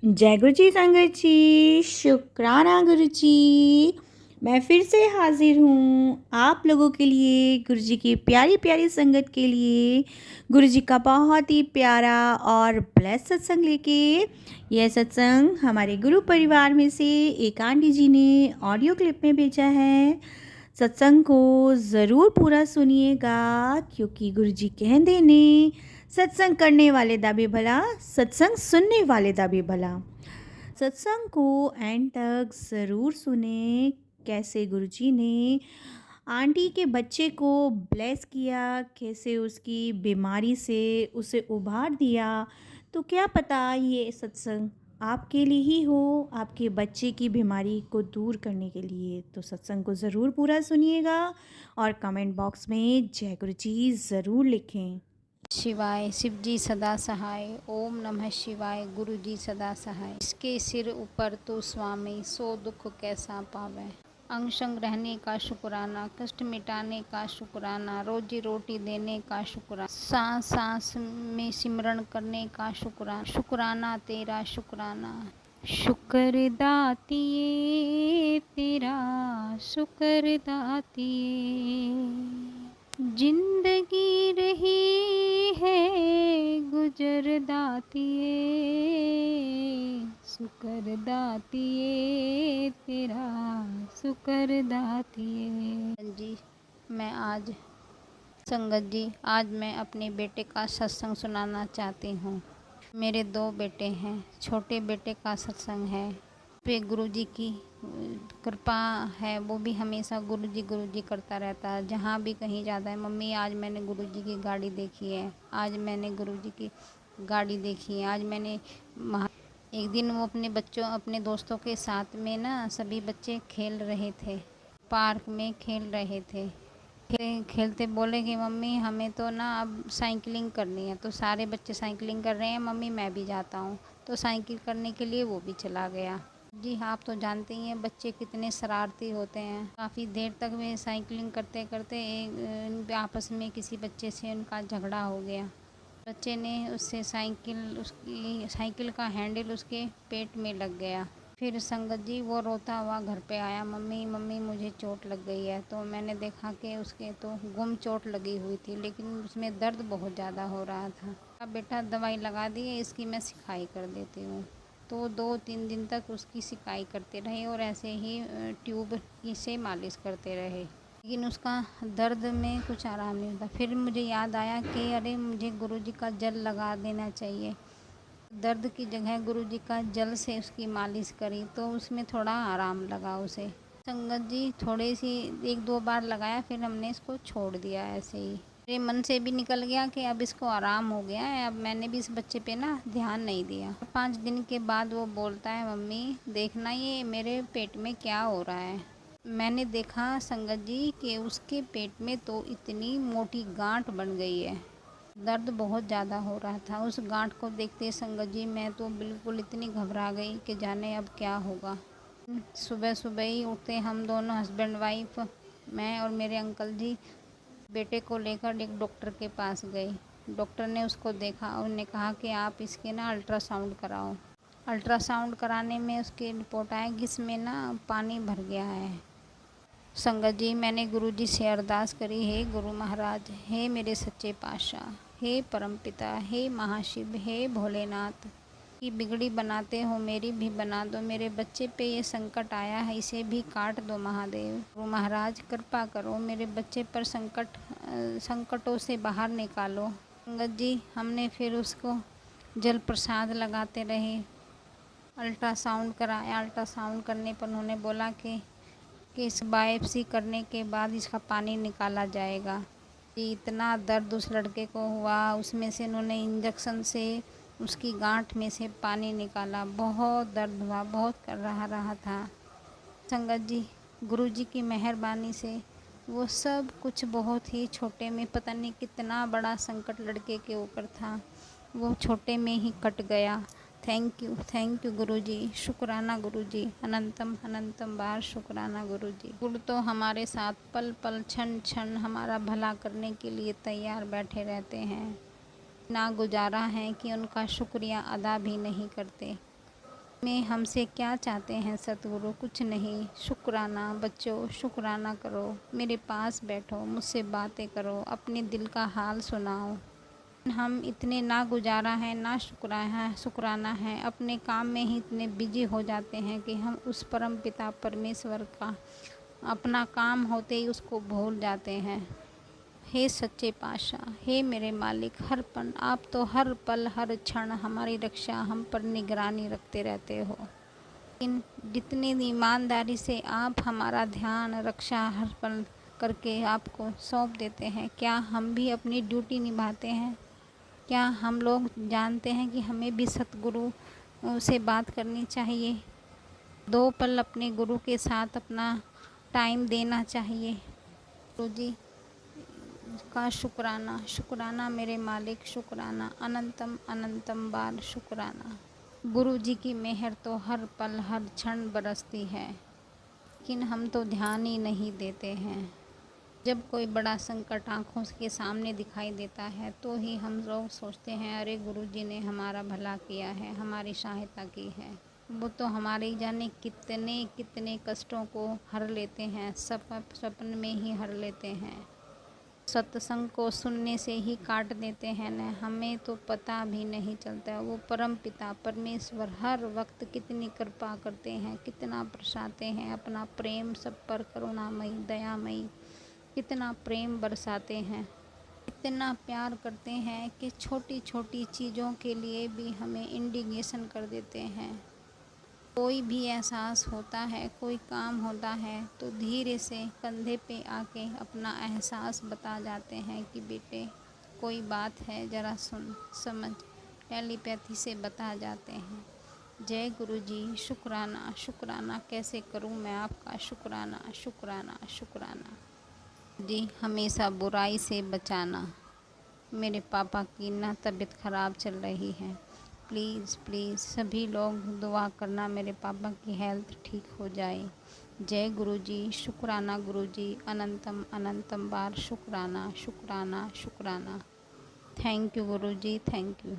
जय गुरु जी संगत जी, शुक्राना गुरु जी। मैं फिर से हाजिर हूँ आप लोगों के लिए, गुरु जी की प्यारी प्यारी संगत के लिए। गुरु जी का बहुत ही प्यारा और ब्लेस सत्संग लेके। यह सत्संग हमारे गुरु परिवार में से एक आंटी जी ने ऑडियो क्लिप में भेजा है। सत्संग को ज़रूर पूरा सुनिएगा, क्योंकि गुरु जी कहते ने सत्संग करने वाले दा भी भला, सत्संग सुनने वाले दा भी भला। सत्संग को एंड तक ज़रूर सुने, कैसे गुरुजी ने आंटी के बच्चे को ब्लेस किया, कैसे उसकी बीमारी से उसे उबार दिया। तो क्या पता ये सत्संग आपके लिए ही हो, आपके बच्चे की बीमारी को दूर करने के लिए। तो सत्संग को ज़रूर पूरा सुनिएगा और कमेंट बॉक्स में जय गुरु जी ज़रूर लिखें। शिवाय शिव जी सदा सहाय। ओम नमः शिवाय। गुरु जी सदा सहाय। इसके सिर ऊपर तो स्वामी, सो दुख कैसा पावे। अंग संग रहने का शुक्राना, कष्ट मिटाने का शुक्राना, रोजी रोटी देने का शुक्राना, सांस सांस में सिमरण करने का शुक्राना, शुक्राना तेरा शुक्राना। शुक्र दातिए तेरा, शुक्र दातिए। जिंदगी रही है गुजर दातिए, शुक्र दातिए तेरा, शुक्र दातिए। जी मैं आज संगत जी, आज मैं अपने बेटे का सत्संग सुनाना चाहती हूँ। मेरे दो बेटे हैं। छोटे बेटे का सत्संग है, पे गुरुजी की कृपा है। वो भी हमेशा गुरुजी करता रहता है। जहाँ भी कहीं जाता है, मम्मी आज मैंने गुरुजी की गाड़ी देखी है, आज मैंने गुरुजी की गाड़ी देखी है, आज मैंने एक दिन वो अपने दोस्तों के साथ में ना, सभी बच्चे खेल रहे थे, पार्क में खेल रहे थे। खेलते बोले कि मम्मी हमें तो ना अब साइकिलिंग करनी है। तो सारे बच्चे साइकिलिंग कर रहे हैं, मम्मी मैं भी जाता हूँ। तो साइकिल करने के लिए वो भी चला गया। जी हाँ, आप तो जानते ही हैं बच्चे कितने शरारती होते हैं। काफ़ी देर तक वे साइकिलिंग करते करते आपस में किसी बच्चे से उनका झगड़ा हो गया। बच्चे ने उससे उसकी साइकिल का हैंडल उसके पेट में लग गया। फिर संगत जी वो रोता हुआ घर पे आया, मम्मी मम्मी मुझे चोट लग गई है। तो मैंने देखा कि उसके तो गुम चोट लगी हुई थी, लेकिन उसमें दर्द बहुत ज़्यादा हो रहा था। अब बेटा दवाई लगा दी है, इसकी मैं सिकाई कर देती हूँ। तो 2-3 दिन तक उसकी सिकाई करते रहे और ऐसे ही ट्यूब से मालिश करते रहे, लेकिन उसका दर्द में कुछ आराम नहीं होता। फिर मुझे याद आया कि अरे मुझे गुरुजी का जल लगा देना चाहिए। दर्द की जगह गुरुजी का जल से उसकी मालिश करी तो उसमें थोड़ा आराम लगा उसे। संगत जी थोड़ी सी 1-2 बार लगाया, फिर हमने इसको छोड़ दिया ऐसे ही। मेरे मन से भी निकल गया कि अब इसको आराम हो गया है, अब मैंने भी इस बच्चे पे ना ध्यान नहीं दिया। 5 दिन के बाद वो बोलता है, मम्मी देखना ये मेरे पेट में क्या हो रहा है। मैंने देखा संगत जी कि उसके पेट में तो इतनी मोटी गांठ बन गई है। दर्द बहुत ज़्यादा हो रहा था। उस गांठ को देखते संगत जी मैं तो बिल्कुल इतनी घबरा गई कि जाने अब क्या होगा। सुबह सुबह ही उठते हम दोनों हस्बैंड वाइफ, मैं और मेरे अंकल जी, बेटे को लेकर एक डॉक्टर के पास गए। डॉक्टर ने उसको देखा और उन्होंने कहा कि आप इसके ना अल्ट्रासाउंड कराओ। अल्ट्रासाउंड कराने में उसकी रिपोर्ट आया कि इसमें ना पानी भर गया है। संगत जी मैंने गुरुजी से अरदास करी, हे गुरु महाराज, हे मेरे सच्चे पातशाह, हे परमपिता, हे महाशिव, हे भोलेनाथ, की बिगड़ी बनाते हो मेरी भी बना दो। मेरे बच्चे पे ये संकट आया है, इसे भी काट दो महादेव। गुरु महाराज कृपा करो, मेरे बच्चे पर संकटों से बाहर निकालो। संगत जी हमने फिर उसको जल प्रसाद लगाते रहे, अल्ट्रासाउंड कराया। अल्ट्रासाउंड करने पर उन्होंने बोला कि इस बायोप्सी करने के बाद इसका पानी निकाला जाएगा। इतना दर्द उस लड़के को हुआ, उसमें से उन्होंने इंजेक्शन से उसकी गांठ में से पानी निकाला। बहुत दर्द हुआ, बहुत कर रहा था। संगत जी गुरुजी की मेहरबानी से वो सब कुछ बहुत ही छोटे में, पता नहीं कितना बड़ा संकट लड़के के ऊपर था, वो छोटे में ही कट गया। थैंक यू गुरुजी, शुक्राना गुरुजी, अनंतम अनंतम बार शुक्राना गुरुजी। गुरु तो हमारे साथ पल पल क्षण क्षण हमारा भला करने के लिए तैयार बैठे रहते हैं। ना गुजारा है कि उनका शुक्रिया अदा भी नहीं करते। में हमसे क्या चाहते हैं सतगुरु? कुछ नहीं। शुक्राना बच्चों, शुक्राना करो, मेरे पास बैठो, मुझसे बातें करो, अपने दिल का हाल सुनाओ। हम इतने ना गुजारा हैं, ना शुक्राना है, अपने काम में ही इतने बिजी हो जाते हैं कि हम उस परम पिता परमेश्वर का अपना काम होते ही उसको भूल जाते हैं। हे सच्चे पातशाह, हे मेरे मालिक, हर पल आप तो हर पल हर क्षण हमारी रक्षा, हम पर निगरानी रखते रहते हो। लेकिन जितनी ईमानदारी से आप हमारा ध्यान रक्षा हर पल करके आपको सौंप देते हैं, क्या हम भी अपनी ड्यूटी निभाते हैं? क्या हम लोग जानते हैं कि हमें भी सतगुरु से बात करनी चाहिए? 2 पल अपने गुरु के साथ अपना टाइम देना चाहिए। गुरु जी का शुक्राना, शुक्राना मेरे मालिक, शुक्राना, अनंतम अनंतम बार शुक्राना। गुरु जी की मेहर तो हर पल हर क्षण बरसती है, लेकिन हम तो ध्यान ही नहीं देते हैं। जब कोई बड़ा संकट आँखों के सामने दिखाई देता है तो ही हम लोग सोचते हैं अरे गुरु जी ने हमारा भला किया है, हमारी सहायता की है। वो तो हमारे जाने कितने कितने कष्टों को हर लेते हैं, सपन में ही हर लेते हैं। सत्संग को सुनने से ही काट देते हैं न, हमें तो पता भी नहीं चलता। वो परम पिता परमेश्वर हर वक्त कितनी कृपा करते हैं, कितना बरसाते हैं अपना प्रेम सब पर, करुणामयी दयामयी कितना प्रेम बरसाते हैं, इतना प्यार करते हैं कि छोटी छोटी चीज़ों के लिए भी हमें इंडिग्नेशन कर देते हैं। कोई भी एहसास होता है, कोई काम होता है तो धीरे से कंधे पे आके अपना एहसास बता जाते हैं कि बेटे कोई बात है, ज़रा सुन समझ, टेलीपैथी से बता जाते हैं। जय गुरु जी, शुक्राना शुक्राना कैसे करूं मैं आपका शुक्राना शुक्राना शुक्राना। जी हमेशा बुराई से बचाना। मेरे पापा की ना तबीयत ख़राब चल रही है, प्लीज़ प्लीज़ सभी लोग दुआ करना मेरे पापा की हेल्थ ठीक हो जाए। जय गुरु जी, शुक्राना गुरु जी, अनंतम अनंतम बार शुक्राना शुक्राना शुक्राना। Thank you Guru ji, thank you.